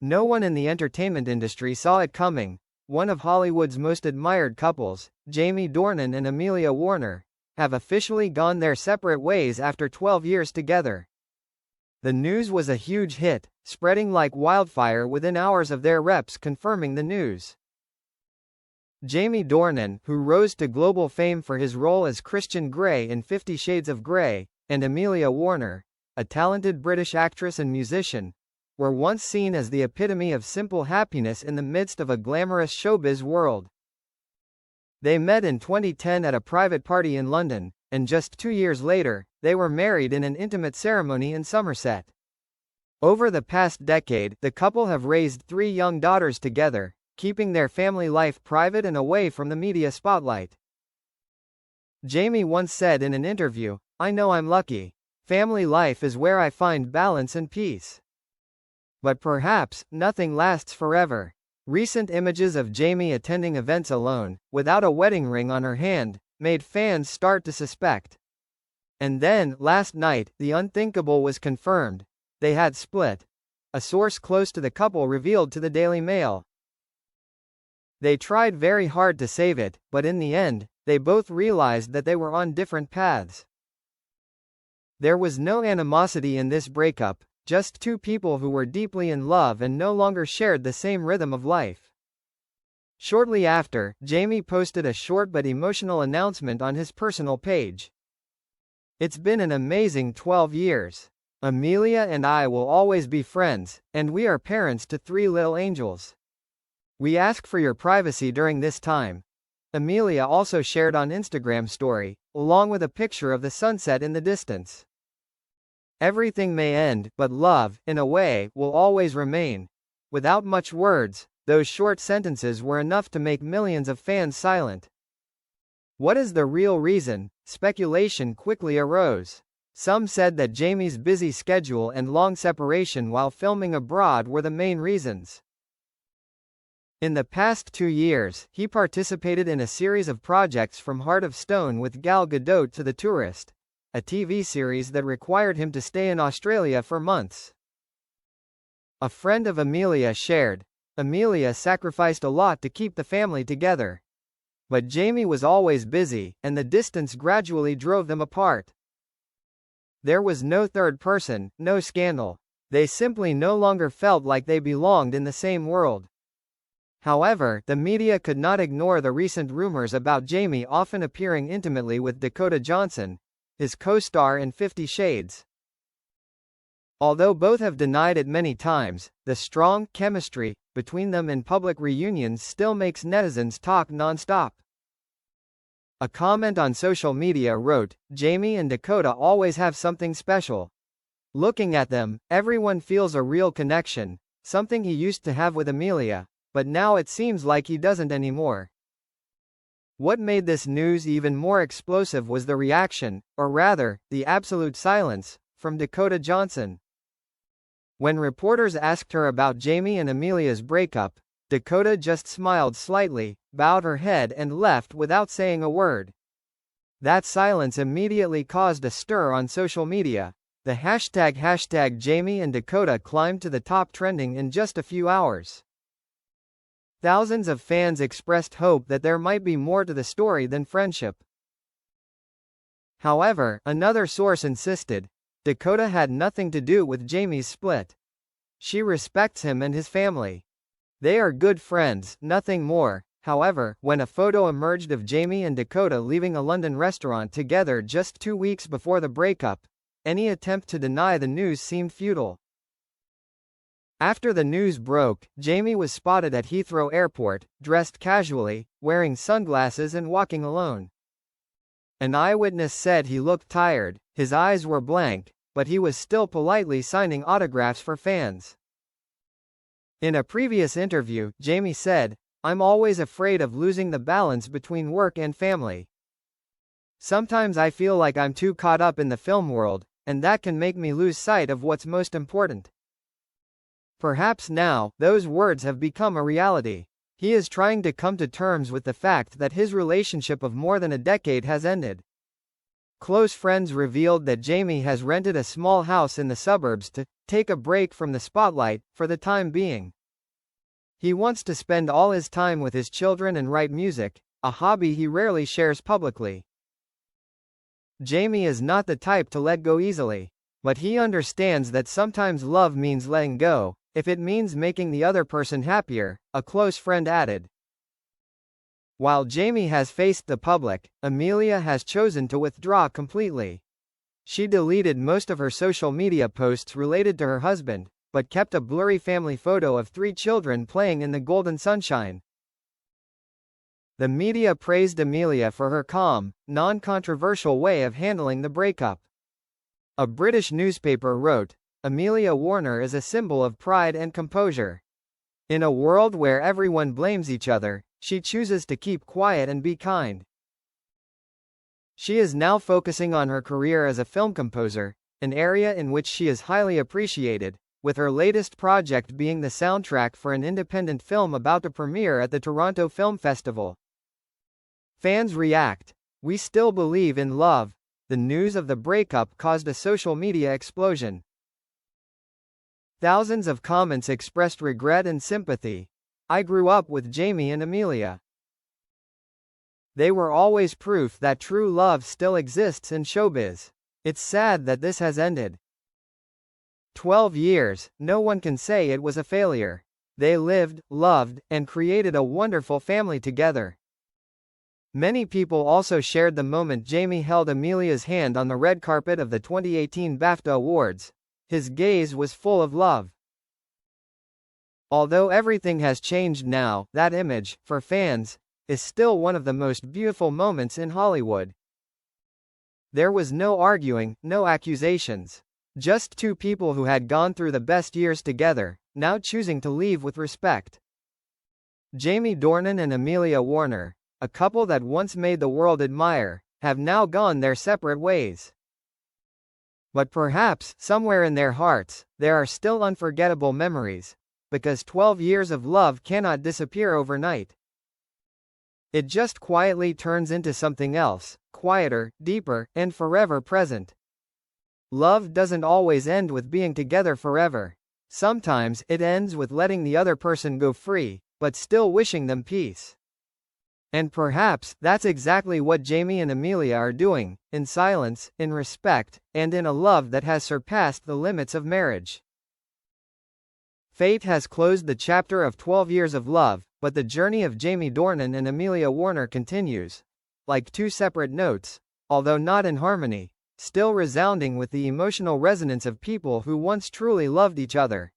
No one in the entertainment industry saw it coming. One of Hollywood's most admired couples, Jamie Dornan and Amelia Warner, have officially gone their separate ways after 12 years together. The news was a huge hit, spreading like wildfire within hours of their reps confirming the news. Jamie Dornan, who rose to global fame for his role as Christian Grey in 50 Shades of Grey, and Amelia Warner, a talented British actress and musician, were once seen as the epitome of simple happiness in the midst of a glamorous showbiz world. They met in 2010 at a private party in London, and just 2 years later, they were married in an intimate ceremony in Somerset. Over the past decade, the couple have raised 3 young daughters together, keeping their family life private and away from the media spotlight. Jamie once said in an interview, "I know I'm lucky. Family life is where I find balance and peace." But perhaps, nothing lasts forever. Recent images of Jamie attending events alone, without a wedding ring on her hand, made fans start to suspect. And then, last night, the unthinkable was confirmed. They had split. A source close to the couple revealed to the Daily Mail. They tried very hard to save it, but in the end, they both realized that they were on different paths. There was no animosity in this breakup, just 2 people who were deeply in love and no longer shared the same rhythm of life. Shortly after, Jamie posted a short but emotional announcement on his personal page. "It's been an amazing 12 years. Amelia and I will always be friends, and we are parents to 3 little angels. We ask for your privacy during this time." Amelia also shared on Instagram story, along with a picture of the sunset in the distance. "Everything may end, but love, in a way, will always remain." Without much words, those short sentences were enough to make millions of fans silent. What is the real reason? Speculation quickly arose. Some said that Jamie's busy schedule and long separation while filming abroad were the main reasons. In the past 2 years, he participated in a series of projects from Heart of Stone with Gal Gadot to The Tourist, a TV series that required him to stay in Australia for months. A friend of Amelia shared, "Amelia sacrificed a lot to keep the family together. But Jamie was always busy, and the distance gradually drove them apart. There was no third person, no scandal. They simply no longer felt like they belonged in the same world." However, the media could not ignore the recent rumors about Jamie often appearing intimately with Dakota Johnson, his co-star in 50 Shades. Although both have denied it many times, the strong chemistry between them in public reunions still makes netizens talk non-stop. A comment on social media wrote, "Jamie and Dakota always have something special. Looking at them, everyone feels a real connection, something he used to have with Amelia, but now it seems like he doesn't anymore." What made this news even more explosive was the reaction, or rather, the absolute silence, from Dakota Johnson. When reporters asked her about Jamie and Amelia's breakup, Dakota just smiled slightly, bowed her head and left without saying a word. That silence immediately caused a stir on social media. The hashtag Jamie and Dakota climbed to the top trending in just a few hours. Thousands of fans expressed hope that there might be more to the story than friendship. However, another source insisted, Dakota had nothing to do with Jamie's split. She respects him and his family. They are good friends, nothing more. However, when a photo emerged of Jamie and Dakota leaving a London restaurant together just 2 weeks before the breakup, any attempt to deny the news seemed futile. After the news broke, Jamie was spotted at Heathrow Airport, dressed casually, wearing sunglasses and walking alone. An eyewitness said he looked tired, his eyes were blank, but he was still politely signing autographs for fans. In a previous interview, Jamie said, "I'm always afraid of losing the balance between work and family. Sometimes I feel like I'm too caught up in the film world, and that can make me lose sight of what's most important." Perhaps now, those words have become a reality. He is trying to come to terms with the fact that his relationship of more than a decade has ended. Close friends revealed that Jamie has rented a small house in the suburbs to take a break from the spotlight, for the time being. He wants to spend all his time with his children and write music, a hobby he rarely shares publicly. Jamie is not the type to let go easily, but he understands that sometimes love means letting go, if it means making the other person happier, a close friend added. While Jamie has faced the public, Amelia has chosen to withdraw completely. She deleted most of her social media posts related to her husband, but kept a blurry family photo of 3 children playing in the golden sunshine. The media praised Amelia for her calm, non-controversial way of handling the breakup. A British newspaper wrote, "Amelia Warner is a symbol of pride and composure. In a world where everyone blames each other, she chooses to keep quiet and be kind." She is now focusing on her career as a film composer, an area in which she is highly appreciated, with her latest project being the soundtrack for an independent film about to premiere at the Toronto Film Festival. Fans react. "We still believe in love." The news of the breakup caused a social media explosion. Thousands of comments expressed regret and sympathy. "I grew up with Jamie and Amelia. They were always proof that true love still exists in showbiz. It's sad that this has ended. 12 years, no one can say it was a failure. They lived, loved, and created a wonderful family together." Many people also shared the moment Jamie held Amelia's hand on the red carpet of the 2018 BAFTA Awards. His gaze was full of love. Although everything has changed now, that image, for fans, is still one of the most beautiful moments in Hollywood. There was no arguing, no accusations. Just 2 people who had gone through the best years together, now choosing to leave with respect. Jamie Dornan and Amelia Warner, a couple that once made the world admire, have now gone their separate ways. But perhaps, somewhere in their hearts, there are still unforgettable memories, because 12 years of love cannot disappear overnight. It just quietly turns into something else, quieter, deeper, and forever present. Love doesn't always end with being together forever. Sometimes it ends with letting the other person go free, but still wishing them peace. And perhaps that's exactly what Jamie and Amelia are doing, in silence, in respect, and in a love that has surpassed the limits of marriage. Fate has closed the chapter of 12 years of love, but the journey of Jamie Dornan and Amelia Warner continues. Like 2 separate notes, although not in harmony, still resounding with the emotional resonance of people who once truly loved each other.